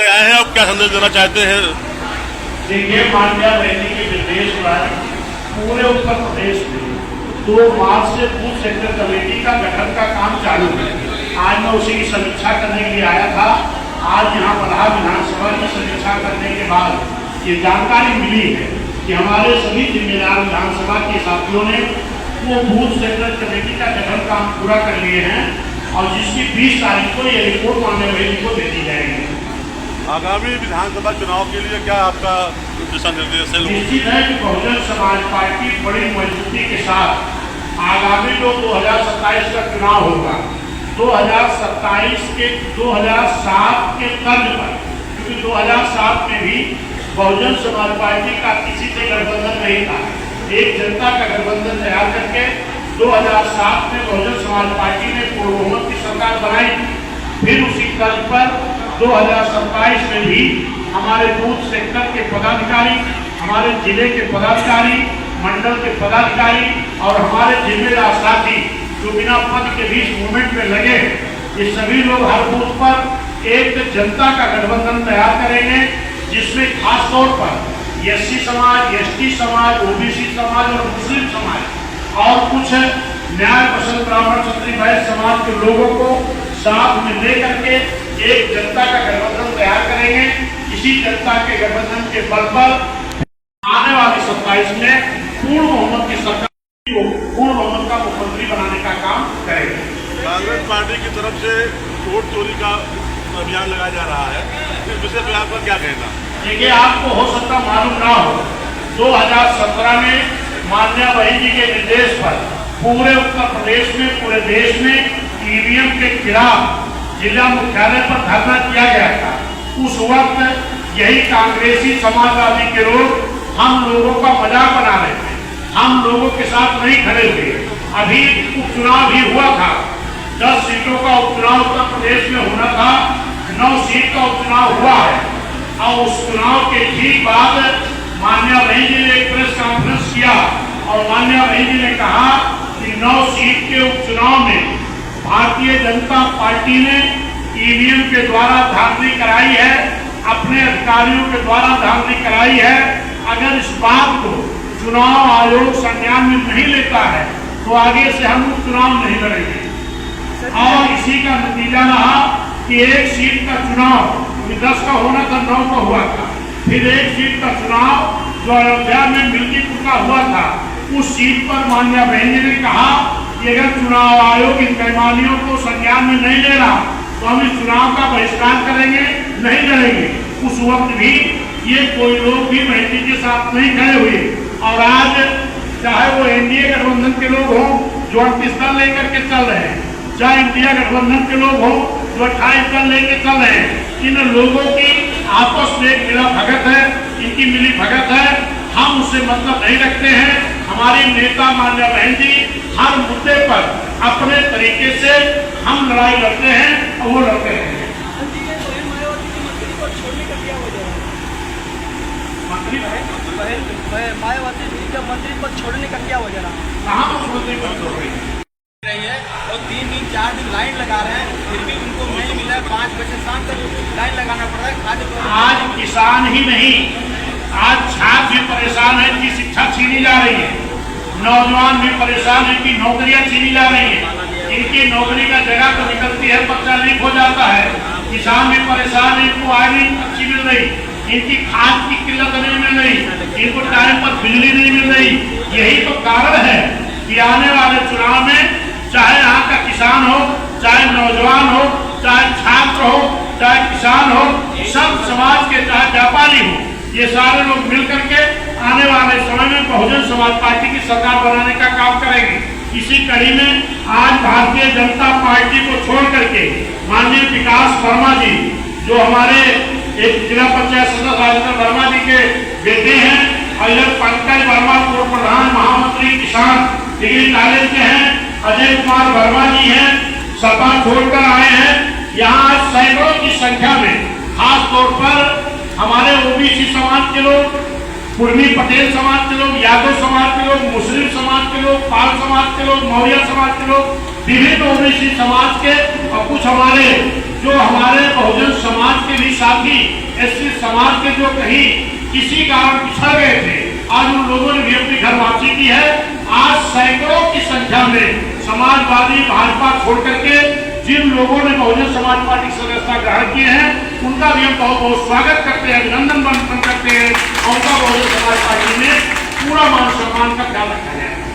आए हैं, आप क्या संदेश देना चाहते हैं? देखिए, माननीय बहनी के निर्देश पर पूरे उत्तर प्रदेश में 2 मार्च से बूथ सेक्टर कमेटी का गठन का काम चालू है। आज मैं उसी की समीक्षा करने के लिए आया था। आज यहाँ बलहा विधानसभा की समीक्षा करने के बाद ये जानकारी मिली है कि हमारे सभी जिम्मेदार विधानसभा के साथियों ने वो बूथ सेक्टर कमेटी का गठन काम पूरा कर लिए हैं और जिसकी 20 तारीख को ये रिपोर्ट माननीय बहनी को दे दी जाएगी। आगामी विधानसभा चुनाव के लिए क्या आपका दिशा निर्देश है? निश्चित है कि बहुजन समाज पार्टी बड़ी मजबूती के साथ आगामी जो 2027 का चुनाव होगा, 2027 के 2007 के तर्ज पर, क्योंकि 2007 में भी बहुजन समाज पार्टी का किसी से गठबंधन नहीं था। एक जनता का गठबंधन तैयार करके 2007 में बहुजन समाज पार्टी ने पूर्ण बहुमत की सरकार बनाई। फिर उसी तर्ज पर 2027 में भी हमारे बूथ सेक्टर के पदाधिकारी, हमारे जिले के पदाधिकारी, मंडल के पदाधिकारी और हमारे जिम्मेदार साथी जो बिना पद के भी मूवमेंट में लगे, ये सभी लोग हर बूथ पर एक जनता का गठबंधन तैयार करेंगे, जिसमें खास तौर पर एससी समाज, एसटी समाज, ओबीसी समाज और मुस्लिम समाज और कुछ न्याय पसंद ब्राह्मण क्षत्रिय वैश्य समाज के लोगों को साथ में लेकर के एक जनता का गठबंधन तैयार करेंगे। इसी जनता के गठबंधन के बल पर आने वाली 27 में पूर्ण बहुमत की सरकार को पूर्ण बहुमत का मुख्यमंत्री बनाने का काम करेंगे। कांग्रेस पार्टी की तरफ से वोट चोरी का अभियान लगाया जा रहा है, इस विषय पर आपका क्या कहना? देखिए, आपको हो सकता मालूम ना हो, 2017 में माननीय बहन जी के निर्देश पर पूरे उत्तर प्रदेश में, पूरे देश में ईवीएम के खिलाफ जिला मुख्यालय पर धरना किया गया था। उस वक्त यही कांग्रेसी समाजवादी के लोग हम लोगों का मजाक बना रहे थे, हम लोगों के साथ नहीं खड़े हुए। अभी उपचुनाव भी हुआ था, 10 सीटों का उपचुनाव उत्तर प्रदेश में होना था, 9 सीट का उपचुनाव हुआ है और उस चुनाव के ठीक बाद माननीय बहन जी ने एक प्रेस कॉन्फ्रेंस किया और माननीय बहन जी ने कहा कि 9 सीट के उपचुनाव में भारतीय जनता पार्टी ने ईवीएम के द्वारा धांधली कराई है, अपने अधिकारियों के द्वारा धांधली कराई है। अगर इस बात को चुनाव आयोग संज्ञान में नहीं लेता है तो आगे से हम चुनाव नहीं लड़ेंगे। और इसी का नतीजा रहा कि एक सीट का चुनाव 10 का होना था, 9 का हुआ था। फिर एक सीट का चुनाव जो अयोध्या में मिल्कीपुर का हुआ था, उस सीट पर माननीय बहन जी ने कहा कि अगर चुनाव आयोग इन बेईमानियों को संज्ञान में नहीं ले रहा तो हम इस चुनाव का बहिष्कार करेंगे, नहीं लड़ेंगे। उस वक्त भी ये कोई लोग भी बहन जी के साथ नहीं खड़े हुए और आज चाहे वो एनडीए गठबंधन के लोग हों जो 38 दल लेकर के चल रहे हैं, चाहे इंडिया गठबंधन के लोग हों जो 28 दल लेकर चल रहे हैं, इन लोगों की आपस में एक मिला भगत है, इनकी मिली भगत है। हम उससे मतलब नहीं रखते हैं। हमारी नेता माननीय बहन जी हर मुद्दे पर अपने तरीके से हम लड़ाई लड़ते हैं और वो लड़ते हैं। मायावती जी का मंत्री पद छोड़ने का क्या वजह रहा? कहाँ मुख्यमंत्री पद छोड़ रही है और 3-4 दिन लाइन लगा रहे हैं, फिर भी उनको नहीं मिला है। 5 बजे शाम तक लाइन लगाना पड़ रहा है। खाद्य आज किसान ही नहीं, आज छात्र भी परेशान है कि शिक्षा छीनी जा रही है, नौजवान भी परेशान है कि नौकरियां छीनी जा रही है, इनकी नौकरी का जगह तो निकलती है, पर्चा लीक हो जाता है। किसान भी परेशान है, इनको आय नहीं अच्छी मिल रही, इनकी खाद की किल्लत नहीं मिल रही, इनको टाइम पर बिजली नहीं मिल रही। यही तो कारण है कि आने वाले चुनाव में चाहे यहाँ का किसान हो, चाहे नौजवान हो, चाहे छात्र हो, चाहे किसान हो, सब समाज के, चाहे व्यापारी हो, ये सारे लोग मिल करके आने वाले समय में बहुजन समाज पार्टी की सरकार बनाने का काम करेंगे। इसी कड़ी में आज भारतीय जनता पार्टी को छोड़ करके माननीय विकास वर्मा जी, जो हमारे एक जिला पंचायत सदस्य राजेंद्र वर्मा जी के बेटे हैं, और इधर पंकज वर्मा पूर्व प्रधान महामंत्री किसान डिग्री कॉलेज के हैं, अजय कुमार वर्मा जी हैं, सपा छोड़कर आए हैं। यहाँ सैकड़ों की संख्या में खास तौर पर हमारे ओबीसी समाज के लोग, कुर्मी पटेल समाज के लोग, यादव समाज के लोग, मुस्लिम समाज के लोग, पाल समाज के लोग, मौर्य समाज के लोग, विभिन्न ओबीसी समाज के और कुछ हमारे जो हमारे बहुजन समाज के भी साथी एससी समाज के जो कहीं किसी कारण पिछड़ गए थे, आज उन लोगों ने भी अपनी घर वापसी की है। आज सैकड़ों की संख्या में समाजवादी भाजपा छोड़ करके जिन लोगों ने बहुजन समाज पार्टी की सदस्यता ग्रहण किए हैं, उनका भी हम बहुत बहुत स्वागत करते हैं, अभिनंदन करते हैं। और उनका बहुजन समाज पार्टी में पूरा मान सम्मान का ख्याल रखा जाए।